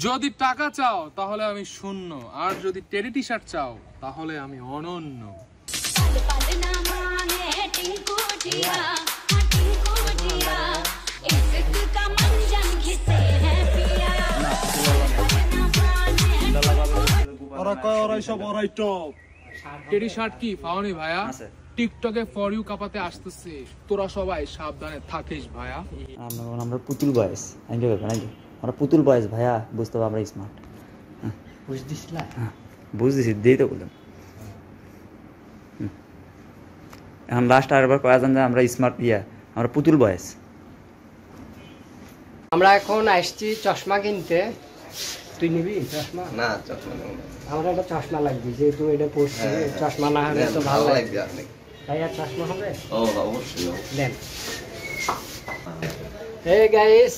যদি টাকা চাও তাহলে আমি শূন্য, আর যদি টেডি টি শার্ট চাও তাহলে আমি অনন্য। টেডি শার্ট কি পাওনি ভাইয়া? টিকটকে ফর ইউ কাপাতে আসতেছে, তোরা সবাই সাবধানে থাকিস ভাইয়া। আমরা পুতুল বয়স, আমরা পুতুল বয়স ভাইয়া, বুঝতে পারবো আমরা স্মার্ট। বুঝতেছি, দিই তো বললাম। এখন লাস্ট আরেকবার কয়া যান যে আমরা স্মার্ট আমরা পুতুল বয়স। আমরা এখন আসছি চশমা কিনতে। তুই নিবি চশমা? না, চশমা নেব না। আমার একটা চশমা লাগবে, যেহেতু এটা পড়ছি। চশমা না হলে তো ভালো লাগবে। ভাইয়া চশমা হবে? ও অবশ্যই দেন। এই গাইস,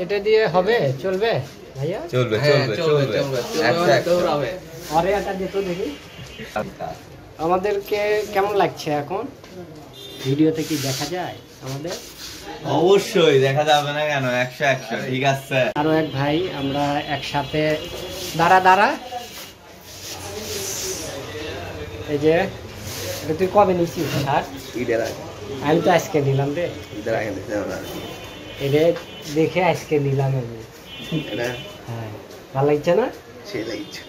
এটা দিয়ে হবে? চলবে ভাইয়া? চলবে চলবে চলবে। দৌড়াবে। আরে এটা দেখো দেখি। আমাদেরকে কেমন লাগছে এখন? ভিডিওতে কি দেখা যায় আমাদের? অবশ্যই দেখা যাবে না কেন, 100 ঠিক আছে। আরো এক ভাই, আমরা একসাথে। দাঁড়া। এই যে এটা তুই কবে নিছিস শার্ট? ঈদের আগে। আমি তো আজকে নিলাম রে। ঈদের আগে দিতে হবে। এটা দেখে আজকে নিলাম আমি। এটা হ্যাঁ, ভালো লাগছে না? সেই লাগছে।